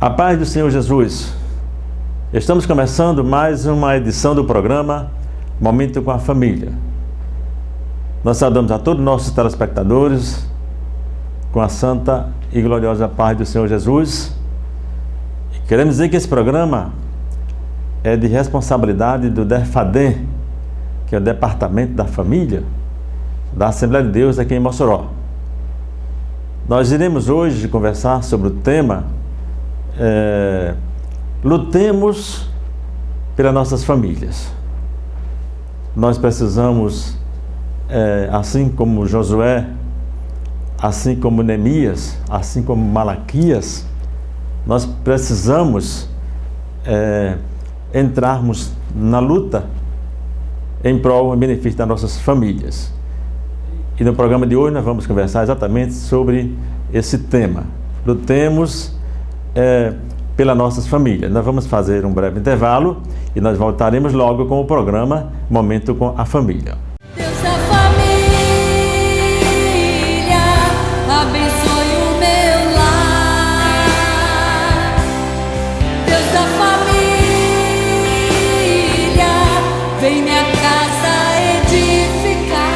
A paz do Senhor Jesus. Estamos começando mais uma edição do programa Momento com a Família. Nós saudamos a todos os nossos telespectadores com a santa e gloriosa paz do Senhor Jesus. E queremos dizer que esse programa é de responsabilidade do DEFADEM, que é o Departamento da Família da Assembleia de Deus aqui em Mossoró. Nós iremos hoje conversar sobre o tema lutemos pelas nossas famílias. Nós precisamos, assim como Josué, assim como Neemias, assim como Malaquias, nós precisamos entrarmos na luta em prol e benefício das nossas famílias. E no programa de hoje nós vamos conversar exatamente sobre esse tema. Lutemos pelas nossas famílias. Nós vamos fazer um breve intervalo e nós voltaremos logo com o programa Momento com a Família. Deus da família, abençoe o meu lar. Deus da família, vem minha casa edificar.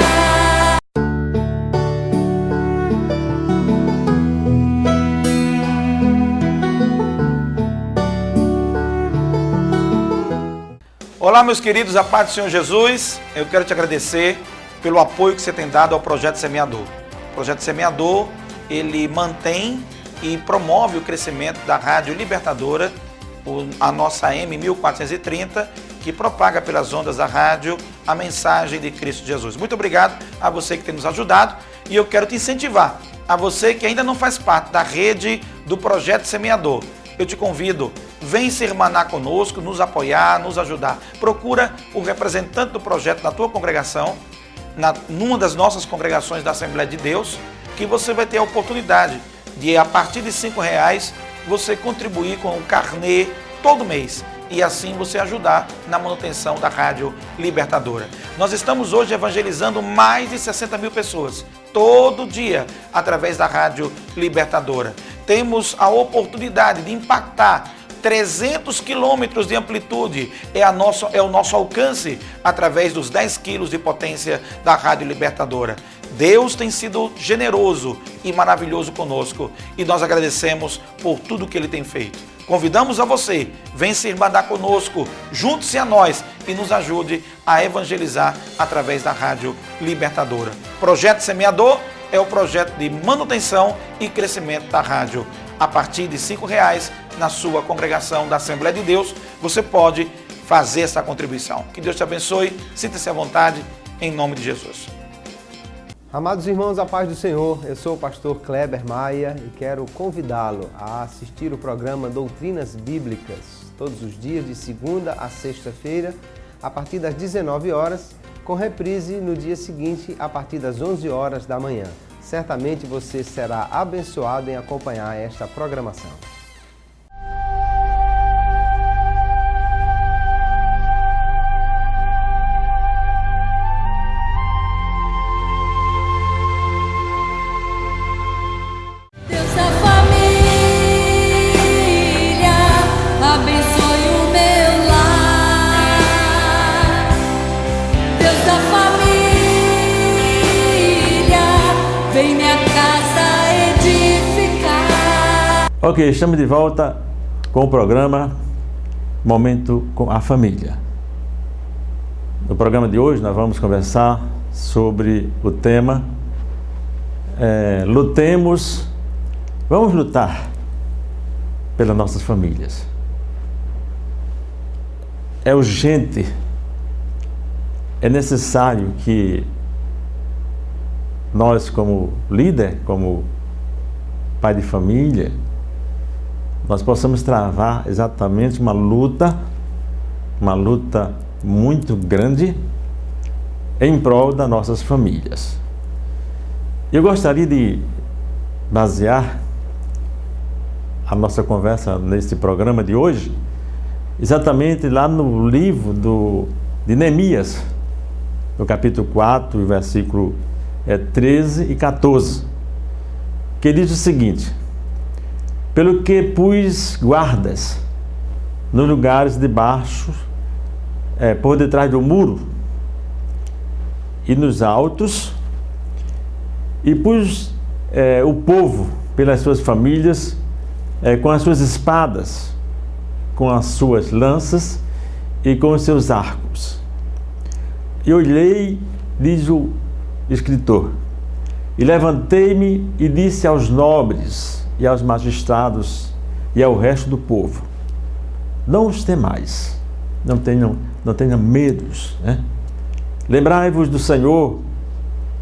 Olá, meus queridos, a paz do Senhor Jesus. Eu quero te agradecer pelo apoio que você tem dado ao Projeto Semeador. O Projeto Semeador, ele mantém e promove o crescimento da Rádio Libertadora, a nossa M1430, que propaga pelas ondas da rádio a mensagem de Cristo Jesus. Muito obrigado a você que tem nos ajudado e eu quero te incentivar, a você que ainda não faz parte da rede do Projeto Semeador. Eu te convido, vem se irmanar conosco, nos apoiar, nos ajudar. Procura o representante do projeto na tua congregação, numa das nossas congregações da Assembleia de Deus, que você vai ter a oportunidade de, a partir de R$5, você contribuir com o carnê todo mês e assim você ajudar na manutenção da Rádio Libertadora. Nós estamos hoje evangelizando mais de 60 mil pessoas, todo dia, através da Rádio Libertadora. Temos a oportunidade de impactar 300 quilômetros de amplitude, é o nosso alcance através dos 10 quilos de potência da Rádio Libertadora. Deus tem sido generoso e maravilhoso conosco e nós agradecemos por tudo que Ele tem feito. Convidamos a você, vem se irmanar conosco, junte-se a nós e nos ajude a evangelizar através da Rádio Libertadora. Projeto Semeador é o projeto de manutenção e crescimento da rádio. A partir de R$5 na sua congregação da Assembleia de Deus, você pode fazer essa contribuição. Que Deus te abençoe, sinta-se à vontade, em nome de Jesus. Amados irmãos, a paz do Senhor, eu sou o pastor Kleber Maia e quero convidá-lo a assistir o programa Doutrinas Bíblicas, todos os dias de segunda a sexta-feira, a partir das 19 horas, com reprise no dia seguinte, a partir das 11 horas da manhã. Certamente você será abençoado em acompanhar esta programação. Deus da família, abençoe o meu lar. Deus da família, vem minha casa edificar. Ok, estamos de volta com o programa Momento com a Família. No programa de hoje nós vamos conversar sobre o tema vamos lutar pelas nossas famílias. É urgente, é necessário que nós, como líder, como pai de família, nós possamos travar exatamente uma luta muito grande em prol das nossas famílias. Eu gostaria de basear a nossa conversa nesse programa de hoje exatamente lá no livro de Neemias, no capítulo 4, versículo 13 e 14, que diz o seguinte: pelo que pus guardas nos lugares debaixo, por detrás do muro e nos altos, e pus o povo pelas suas famílias, com as suas espadas, com as suas lanças e com os seus arcos. E olhei, diz o escritor, e levantei-me e disse aos nobres e aos magistrados e ao resto do povo: não os temais, não tenham medos, né? Lembrai-vos do Senhor,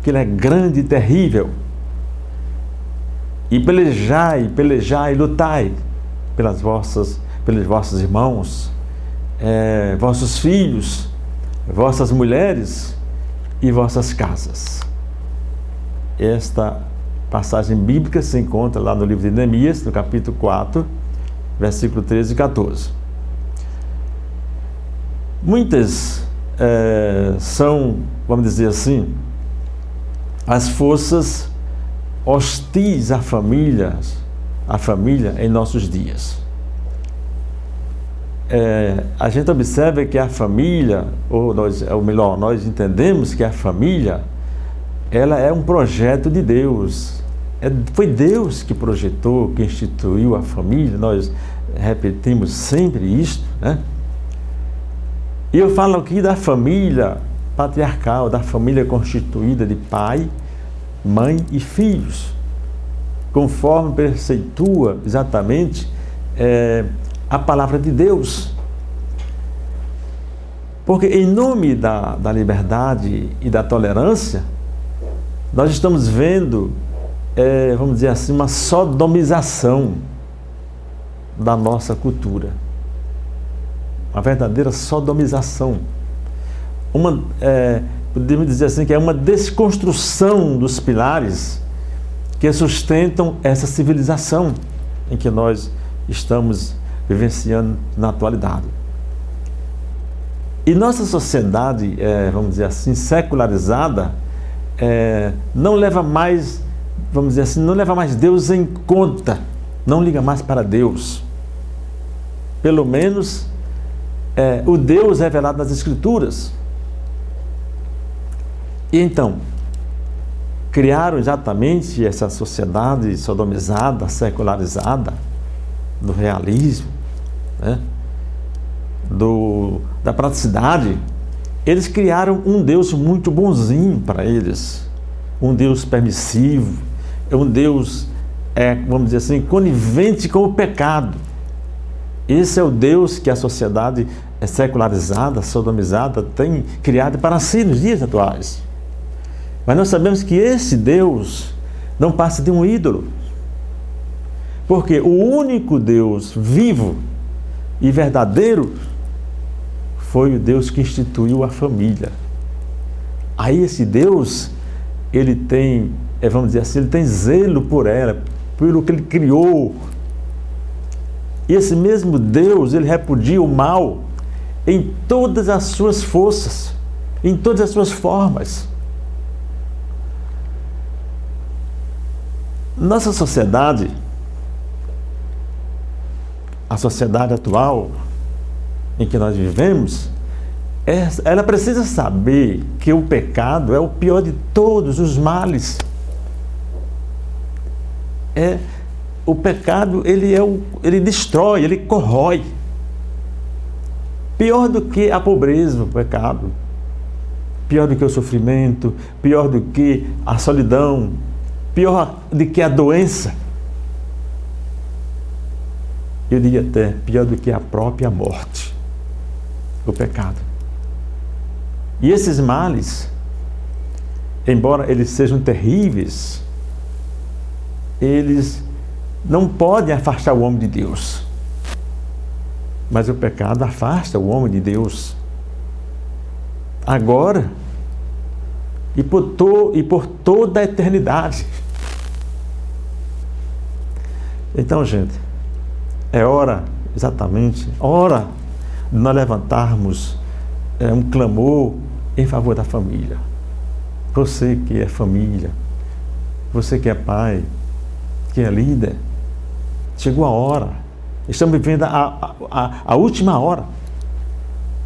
que Ele é grande e terrível, e pelejai, lutai pelos vossos irmãos, vossos filhos, vossas mulheres e vossas casas. Esta passagem bíblica se encontra lá no livro de Neemias, no capítulo 4, versículo 13 e 14. Muitas são, vamos dizer assim, as forças hostis à família em nossos dias. A gente observa que a família, nós entendemos que a família, ela é um projeto de Deus. Foi Deus que projetou, que instituiu a família. Nós repetimos sempre isto, né? E eu falo aqui da família patriarcal, da família constituída de pai, mãe e filhos, conforme preceitua exatamente a palavra de Deus. Porque em nome da liberdade e da tolerância, nós estamos vendo, vamos dizer assim, uma sodomização da nossa cultura. Uma verdadeira sodomização. Podemos dizer assim, que é uma desconstrução dos pilares que sustentam essa civilização em que nós estamos vivenciando na atualidade. E nossa sociedade, vamos dizer assim, secularizada, não leva mais, vamos dizer assim, não leva mais Deus em conta, não liga mais para Deus. Pelo menos o Deus revelado nas Escrituras. E então, criaram exatamente essa sociedade sodomizada, secularizada, do realismo, né? Da praticidade. Eles criaram um Deus muito bonzinho para eles, um Deus permissivo, um Deus, vamos dizer assim, conivente com o pecado. Esse é o Deus que a sociedade secularizada, sodomizada, tem criado para si nos dias atuais. Mas nós sabemos que esse Deus não passa de um ídolo. Porque o único Deus vivo e verdadeiro foi o Deus que instituiu a família. Aí esse Deus, ele tem, vamos dizer assim, ele tem zelo por ela, pelo que ele criou. E esse mesmo Deus, ele repudia o mal em todas as suas forças, em todas as suas formas. Nossa sociedade, a sociedade atual em que nós vivemos, ela precisa saber que o pecado é o pior de todos os males. O pecado, ele destrói, ele corrói. Pior do que a pobreza, o pecado. Pior do que o sofrimento, pior do que a solidão, pior do que a doença. Eu diria até pior do que a própria morte, o pecado. E esses males, embora eles sejam terríveis, eles não podem afastar o homem de Deus. Mas o pecado afasta o homem de Deus. Agora e por toda a eternidade. Então, gente, é hora, exatamente, hora de nós levantarmos um clamor em favor da família. Você que é família, você que é pai, que é líder, Chegou a hora. Estamos vivendo a última hora.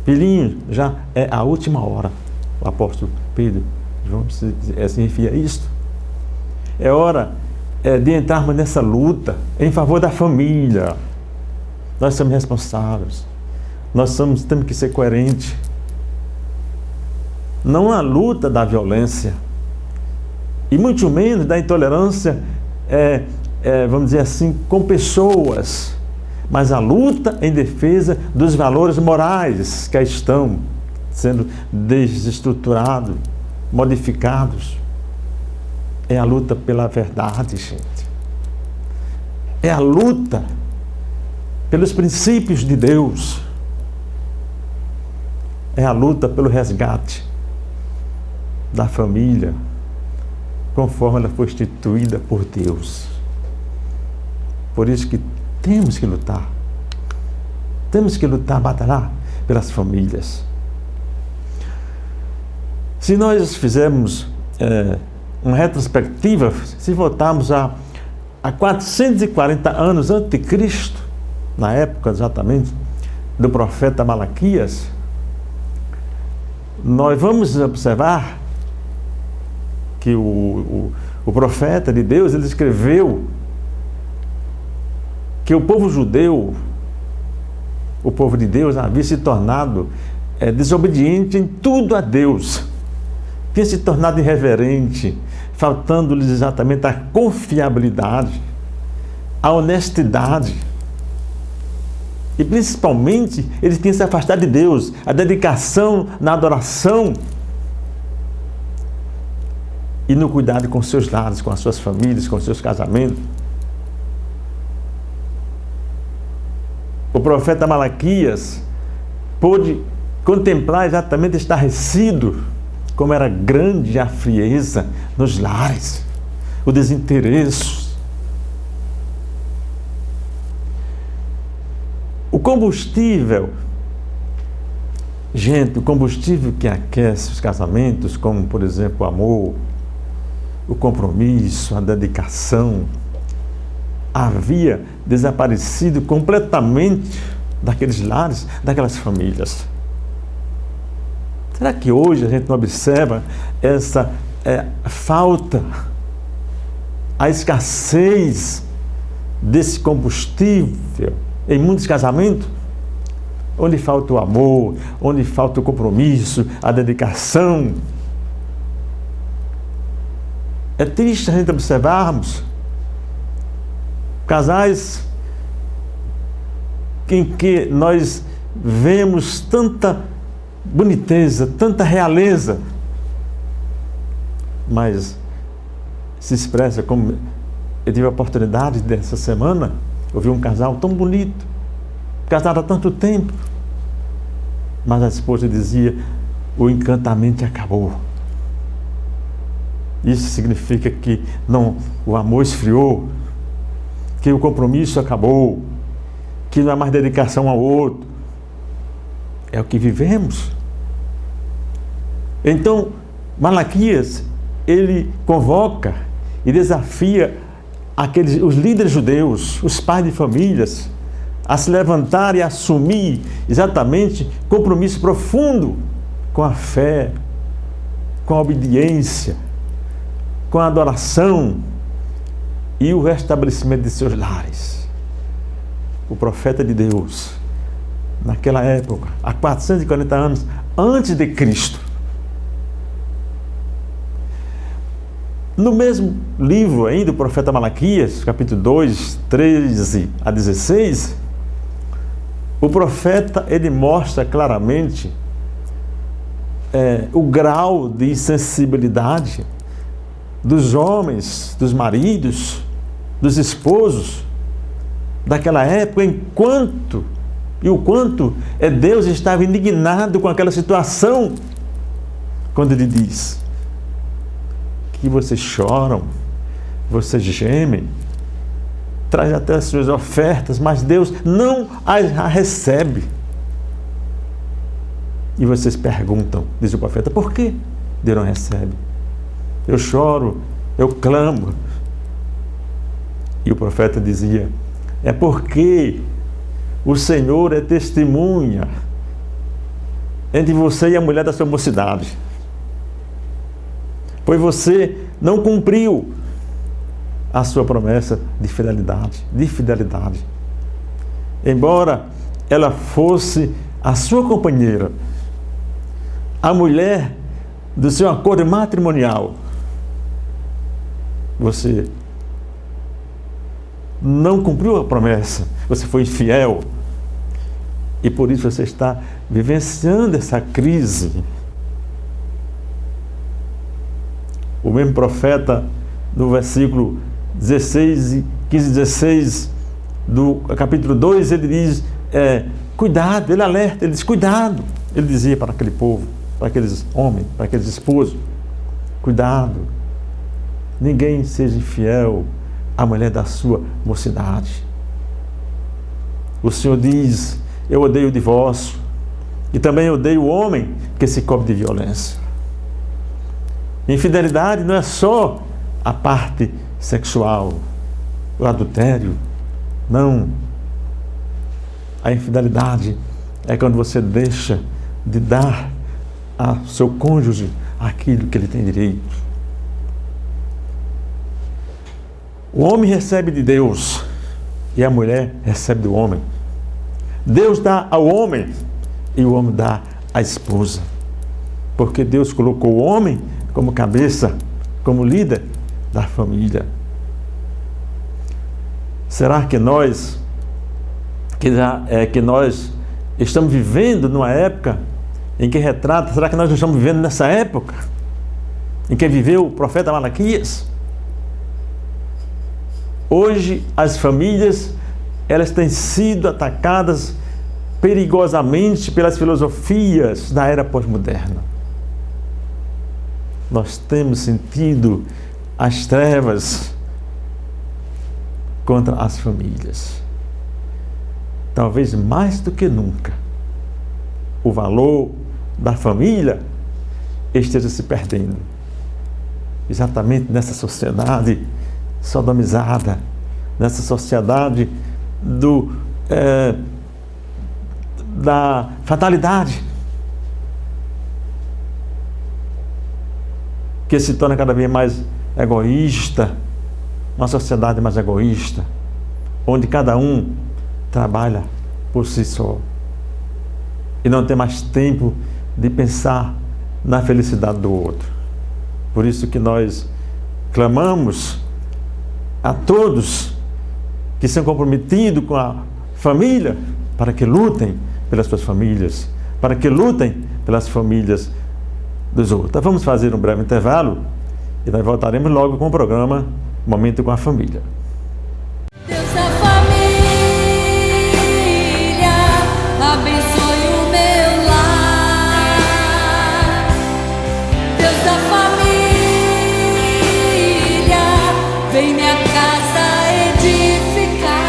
Filhinho, já é a última hora. O apóstolo Pedro significa isto. É hora de entrarmos nessa luta em favor da família. Nós somos responsáveis. Temos que ser coerentes. Não a luta da violência. E muito menos da intolerância, vamos dizer assim, com pessoas. Mas a luta em defesa dos valores morais que estão sendo desestruturados, modificados. É a luta pela verdade, gente. É a luta pelos princípios de Deus. É a luta pelo resgate da família, conforme ela foi instituída por Deus. Por isso que temos que lutar. Temos que lutar, batalhar pelas famílias. Se nós fizermos uma retrospectiva, se voltarmos a 440 anos antes de Cristo, na época exatamente do profeta Malaquias, nós vamos observar que o profeta de Deus, ele escreveu que o povo judeu, o povo de Deus, havia se tornado desobediente em tudo a Deus, tinha se tornado irreverente, faltando-lhes exatamente a confiabilidade, a honestidade. E principalmente, eles tinham se afastado de Deus, a dedicação na adoração e no cuidado com seus lares, com as suas famílias, com seus casamentos. O profeta Malaquias pôde contemplar exatamente estarrecido como era grande a frieza nos lares, o desinteresse. O combustível, gente, o combustível que aquece os casamentos, como por exemplo o amor, o compromisso, a dedicação, havia desaparecido completamente daqueles lares, daquelas famílias. Será que hoje a gente não observa essa falta, a escassez desse combustível em muitos casamentos? Onde falta o amor, onde falta o compromisso, a dedicação. É triste a gente observarmos casais em que nós vemos tanta boniteza, tanta realeza, mas se expressa como... Eu tive a oportunidade dessa semana, ouvir um casal tão bonito, casado há tanto tempo, mas a esposa dizia: o encantamento acabou. Isso significa que o amor esfriou, que o compromisso acabou, que não há mais dedicação ao outro. É o que vivemos. Então, Malaquias, ele convoca e desafia os líderes judeus, os pais de famílias, a se levantar e assumir exatamente compromisso profundo com a fé, com a obediência, com a adoração e o restabelecimento de seus lares. O profeta de Deus, naquela época, há 440 anos antes de Cristo, no mesmo livro ainda, o profeta Malaquias, capítulo 2, 13 a 16, o profeta, ele mostra claramente o grau de insensibilidade dos homens, dos maridos, dos esposos daquela época, o quanto Deus estava indignado com aquela situação, quando ele diz que vocês choram, vocês gemem, trazem até as suas ofertas, mas Deus não as recebe. E vocês perguntam, diz o profeta, por que Deus não recebe? Eu choro, eu clamo. E o profeta dizia, É porque o Senhor é testemunha entre você e a mulher da sua mocidade. Pois você não cumpriu a sua promessa de fidelidade, Embora ela fosse a sua companheira, a mulher do seu acordo matrimonial, você não cumpriu a promessa, você foi infiel, e por isso você está vivenciando essa crise. O mesmo profeta, no versículo 16, 15 e 16 do capítulo 2, ele diz, cuidado, ele alerta, ele diz, cuidado. Ele dizia para aquele povo, para aqueles homens, para aqueles esposos, cuidado, ninguém seja infiel à mulher da sua mocidade. O Senhor diz, eu odeio o divórcio, e também odeio o homem que se cobre de violência. Infidelidade não é só a parte sexual, o adultério. Não. A infidelidade é quando você deixa de dar ao seu cônjuge aquilo que ele tem direito. O homem recebe de Deus e a mulher recebe do homem. Deus dá ao homem e o homem dá à esposa. Porque Deus colocou o homem como cabeça, como líder da família. Será que nós estamos vivendo numa época em que retrata, será que nós não estamos vivendo nessa época em que viveu o profeta Malaquias? Hoje as famílias, elas têm sido atacadas perigosamente pelas filosofias da era pós-moderna. Nós temos sentido as trevas contra as famílias. Talvez mais do que nunca, o valor da família esteja se perdendo. Exatamente nessa sociedade sodomizada, nessa sociedade da fatalidade, que se torna cada vez mais egoísta, uma sociedade mais egoísta, onde cada um trabalha por si só e não tem mais tempo de pensar na felicidade do outro. Por isso que nós clamamos a todos que são comprometidos com a família para que lutem pelas suas famílias, para que lutem pelas famílias dos outros. Então, vamos fazer um breve intervalo e nós voltaremos logo com o programa Momento com a Família. Deus da família, abençoe o meu lar. Deus da família, vem minha casa edificar.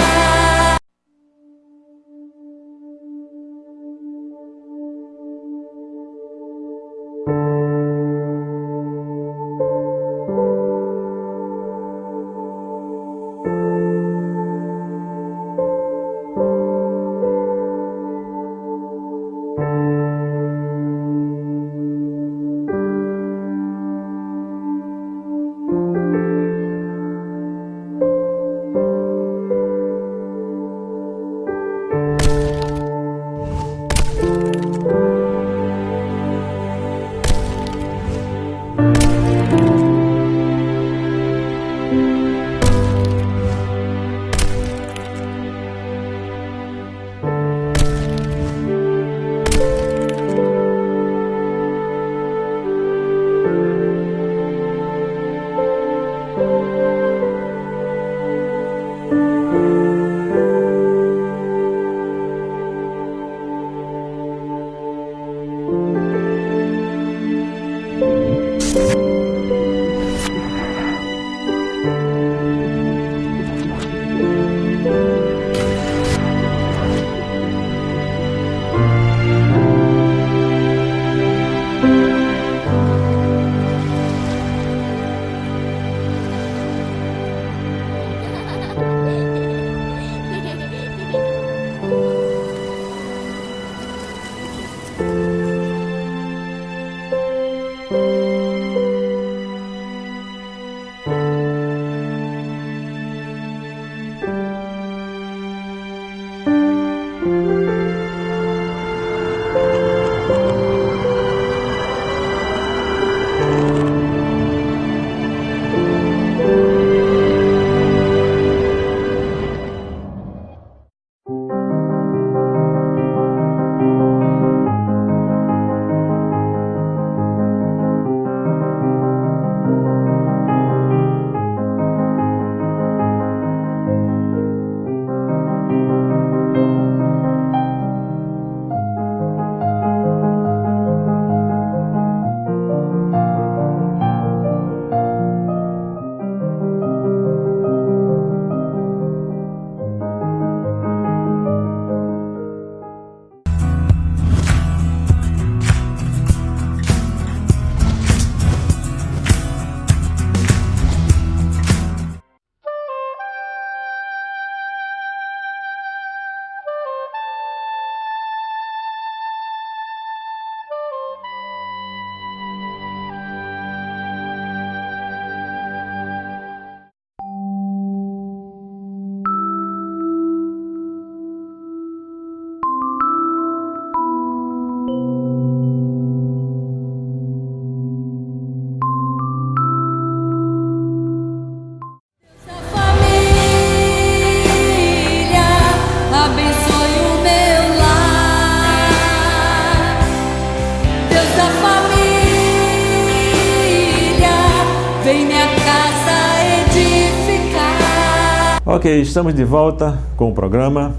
Ok, estamos de volta com o programa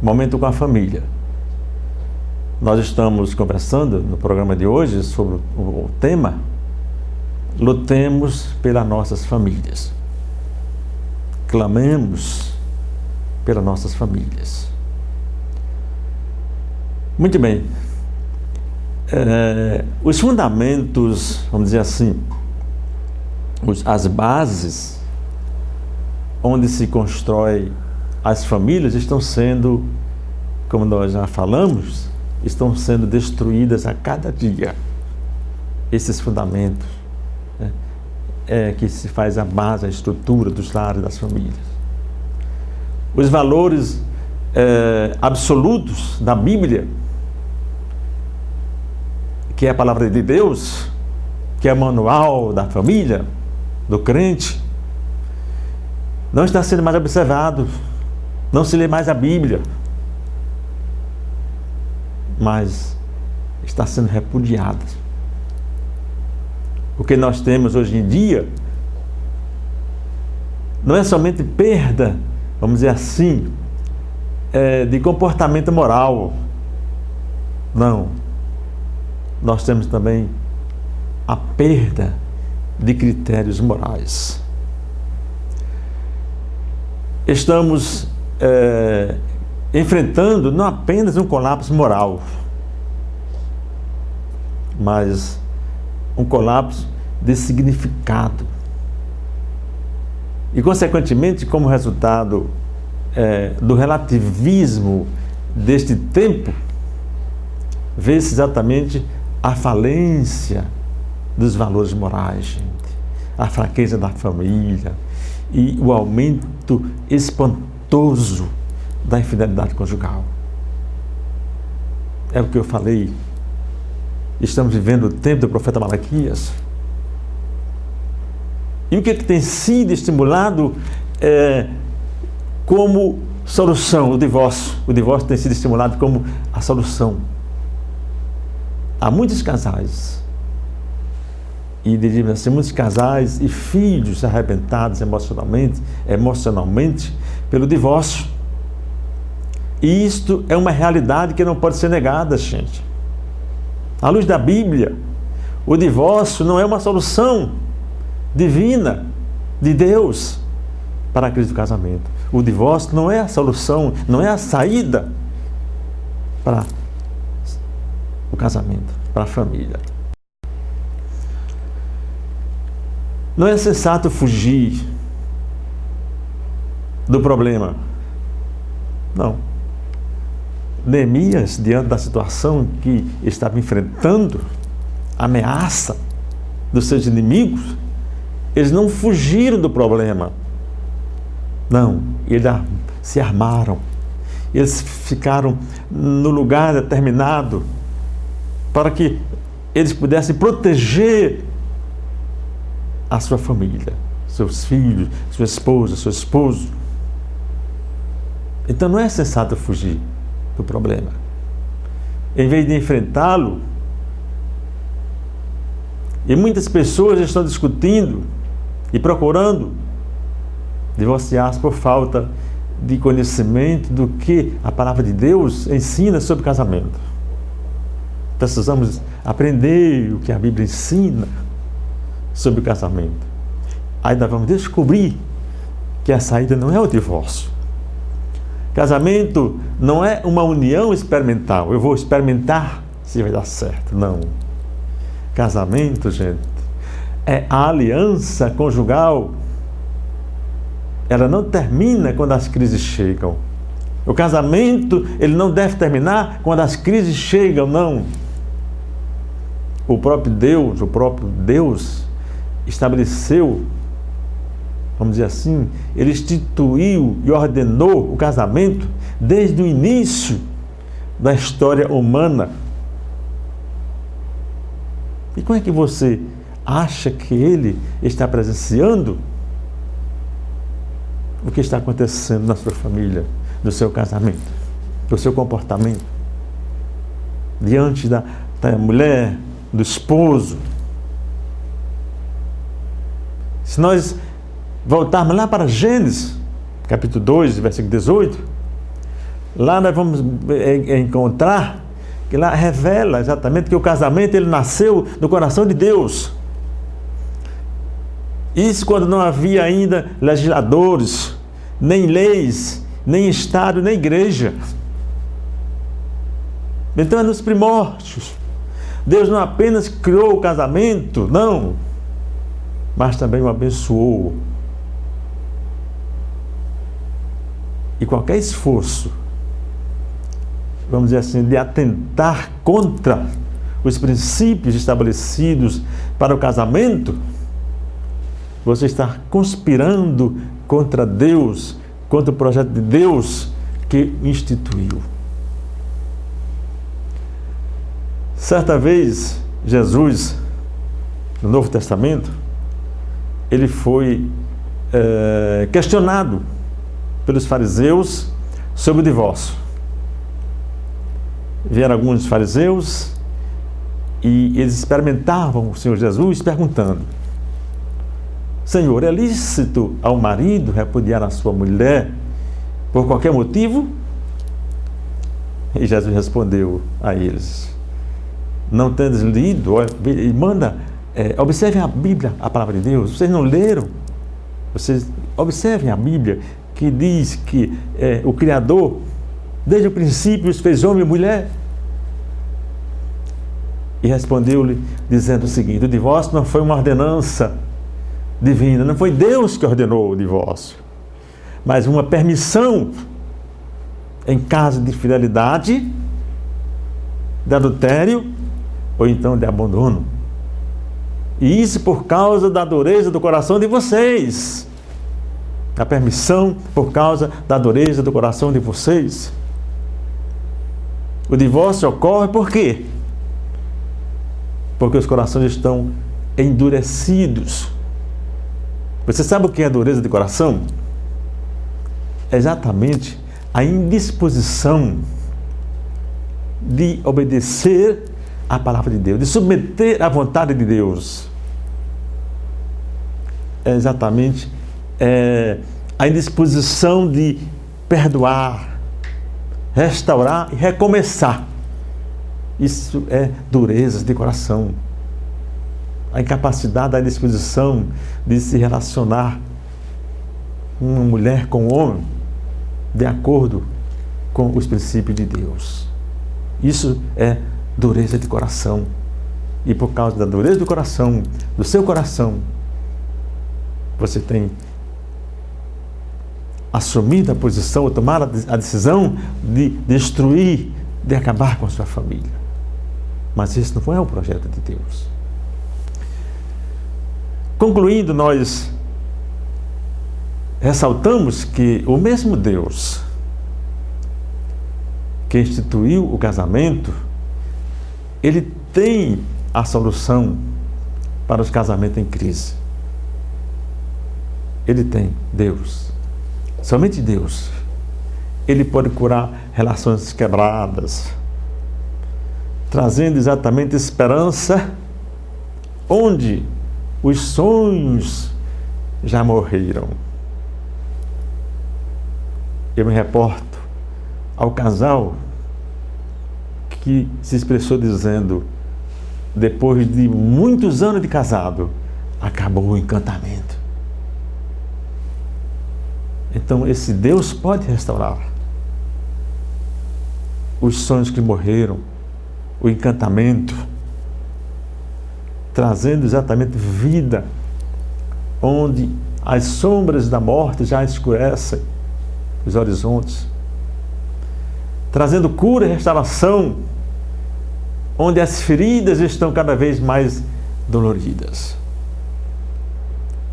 Momento com a Família. Nós estamos conversando no programa de hoje sobre o tema Lutemos pelas nossas famílias. Clamemos pelas nossas famílias. Muito bem. Os fundamentos, vamos dizer assim, as bases onde se constrói as famílias estão sendo, como nós já falamos, estão sendo destruídas a cada dia. Esses fundamentos que se faz a base, a estrutura dos lares, das famílias. Os valores absolutos da Bíblia, que é a palavra de Deus, que é o manual da família, do crente, não está sendo mais observado, não se lê mais a Bíblia, mas está sendo repudiada. O que nós temos hoje em dia não é somente perda, vamos dizer assim, de comportamento moral. Não. Nós temos também a perda de critérios morais. Estamos enfrentando não apenas um colapso moral, mas um colapso de significado. E, consequentemente, como resultado do relativismo deste tempo, vê-se exatamente a falência dos valores morais, gente, a fraqueza da família e o aumento espantoso da infidelidade conjugal. É o que eu falei. Estamos vivendo o tempo do profeta Malaquias. E o que tem sido estimulado como solução? O divórcio. O divórcio tem sido estimulado como a solução. Há muitos casais, e diríamos assim, muitos casais e filhos arrebentados emocionalmente pelo divórcio. E isto é uma realidade que não pode ser negada, gente. À luz da Bíblia, o divórcio não é uma solução divina de Deus para a crise do casamento. O divórcio não é a solução, não é a saída para o casamento, para a família. Não é sensato fugir do problema. Não. Neemias, diante da situação que estava enfrentando, a ameaça dos seus inimigos, eles não fugiram do problema. Não, eles se armaram. Eles ficaram no lugar determinado para que eles pudessem proteger a sua família, seus filhos, sua esposa, seu esposo. Então não é sensato fugir do problema. Em vez de enfrentá-lo, e muitas pessoas estão discutindo e procurando divorciar-se por falta de conhecimento do que a palavra de Deus ensina sobre casamento. Precisamos aprender o que a Bíblia ensina sobre o casamento. Aí nós vamos descobrir que a saída não é o divórcio. Casamento não é uma união experimental. Eu vou experimentar se vai dar certo. Não. Casamento, gente, é a aliança conjugal. Ela não termina quando as crises chegam. O casamento, ele não deve terminar quando as crises chegam, não. O próprio Deus estabeleceu, vamos dizer assim, ele instituiu e ordenou o casamento desde o início da história humana. E como é que você acha que ele está presenciando o que está acontecendo na sua família, no seu casamento, no seu comportamento, diante da mulher, do esposo? Se nós voltarmos lá para Gênesis, capítulo 2, versículo 18, lá nós vamos encontrar que lá revela exatamente que o casamento ele nasceu no coração de Deus. Isso quando não havia ainda legisladores, nem leis, nem Estado, nem igreja. Então é nos primórdios. Deus não apenas criou o casamento, não, mas também o abençoou. E qualquer esforço, vamos dizer assim, de atentar contra os princípios estabelecidos para o casamento, você está conspirando contra Deus, contra o projeto de Deus que instituiu. Certa vez, Jesus, no Novo Testamento, ele foi questionado pelos fariseus sobre o divórcio. Vieram alguns fariseus e eles experimentavam o Senhor Jesus perguntando: Senhor, é lícito ao marido repudiar a sua mulher por qualquer motivo? E Jesus respondeu a eles: não tendes lido? Observem a Bíblia, a palavra de Deus. Vocês não leram? Vocês observem a Bíblia, que diz que o Criador, desde o princípio, os fez homem e mulher. E respondeu-lhe dizendo o seguinte: o divórcio não foi uma ordenança divina, não foi Deus que ordenou o divórcio, mas uma permissão em caso de infidelidade, de adultério ou então de abandono. E isso por causa da dureza do coração de vocês. A permissão por causa da dureza do coração de vocês. O divórcio ocorre por quê? Porque os corações estão endurecidos. Você sabe o que é a dureza de coração? É exatamente a indisposição de obedecer à palavra de Deus, de submeter à vontade de Deus. É exatamente a indisposição de perdoar, restaurar e recomeçar. Isso é dureza de coração. A incapacidade, a indisposição de se relacionar uma mulher com um homem de acordo com os princípios de Deus. Isso é dureza de coração. E por causa da dureza do coração, do seu coração, você tem assumido a posição, ou tomado a decisão de destruir, de acabar com a sua família. Mas esse não é o projeto de Deus. Concluindo, nós ressaltamos que o mesmo Deus que instituiu o casamento, ele tem a solução para os casamentos em crise. Ele tem, Deus. Somente Deus. Ele pode curar relações quebradas, trazendo exatamente esperança onde os sonhos já morreram. Eu me reporto ao casal que se expressou dizendo: depois de muitos anos de casado, acabou o encantamento. Então esse Deus pode restaurar os sonhos que morreram, o encantamento, trazendo exatamente vida onde as sombras da morte já escurecem os horizontes, trazendo cura e restauração onde as feridas estão cada vez mais doloridas.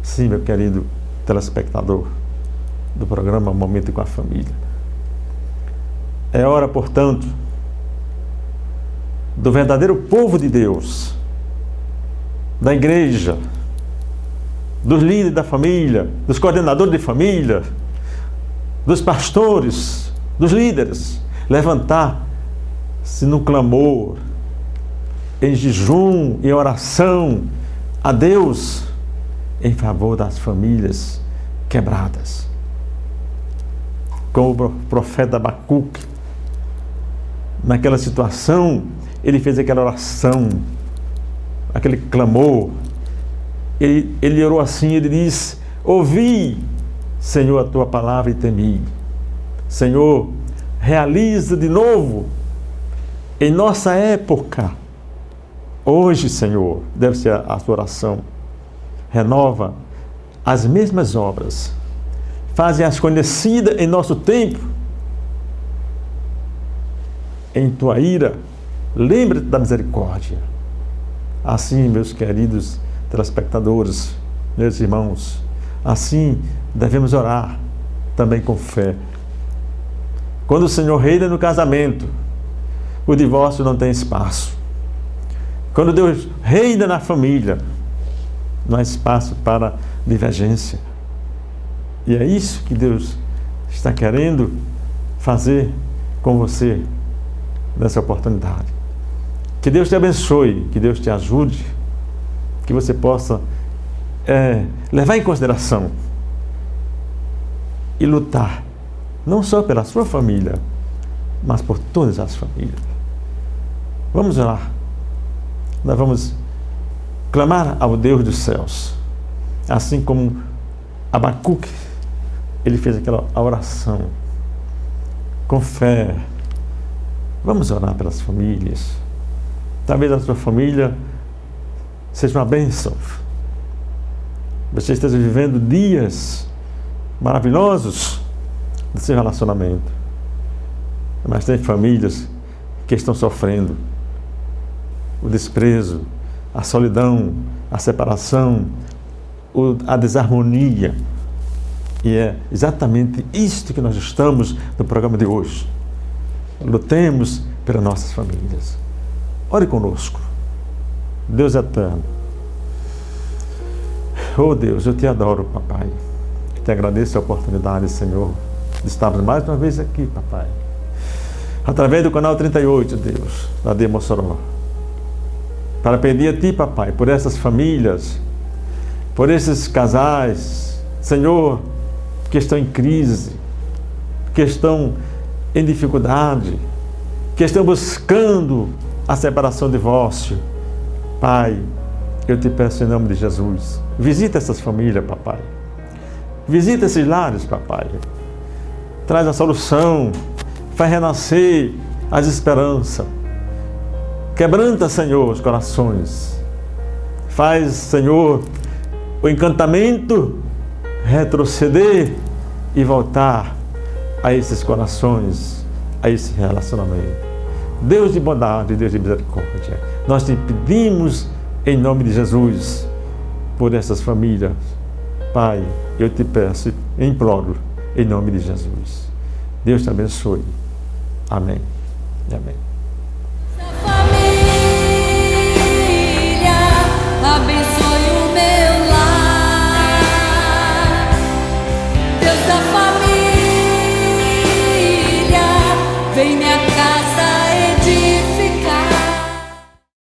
Sim, meu querido telespectador do programa Momento com a Família, é hora, portanto, do verdadeiro povo de Deus, da igreja, dos líderes da família, dos coordenadores de família, dos pastores, dos líderes, levantar-se no clamor, em jejum e oração a Deus em favor das famílias quebradas. com o profeta Abacuque. Naquela situação, ele fez aquela oração, aquele clamor. Ele orou assim, ele disse: ouvi, Senhor, a tua palavra e temi. Senhor, realiza de novo em nossa época. Hoje, Senhor, deve ser a tua oração. Renova as mesmas obras. Faze-as conhecidas em nosso tempo. Em tua ira, lembra-te da misericórdia. Assim, meus queridos telespectadores, meus irmãos, assim devemos orar também com fé. Quando o Senhor reina no casamento, o divórcio não tem espaço. Quando Deus reina na família, não há espaço para divergência. E é isso que Deus está querendo fazer com você nessa oportunidade. Que Deus te abençoe, que Deus te ajude, que você possa levar em consideração e lutar, não só pela sua família, mas por todas as famílias. Vamos orar. Nós vamos clamar ao Deus dos céus, assim como Abacuque, ele fez aquela oração com fé. Vamos orar pelas famílias. Talvez a sua família seja uma bênção. Você esteja vivendo dias maravilhosos do seu relacionamento. Mas tem famílias que estão sofrendo o desprezo, a solidão, a separação, a desarmonia. E é exatamente isto que nós estamos no programa de hoje. Lutemos pelas nossas famílias. Ore conosco. Deus eterno. Oh Deus, eu te adoro, papai. Te agradeço a oportunidade, Senhor, de estarmos mais uma vez aqui, papai. Através do canal 38, Deus, da De Mossoró. Para pedir a ti, papai, por essas famílias, por esses casais, Senhor, que estão em crise, que estão em dificuldade, que estão buscando a separação, o divórcio. Pai, eu te peço em nome de Jesus, visita essas famílias, papai. Visita esses lares, papai. Traz a solução, faz renascer as esperanças. Quebranta, Senhor, os corações. Faz, Senhor, o encantamento retroceder e voltar a esses corações, a esse relacionamento. Deus de bondade, Deus de misericórdia, nós te pedimos em nome de Jesus por essas famílias. Pai, eu te peço e imploro em nome de Jesus. Deus te abençoe. Amém e amém.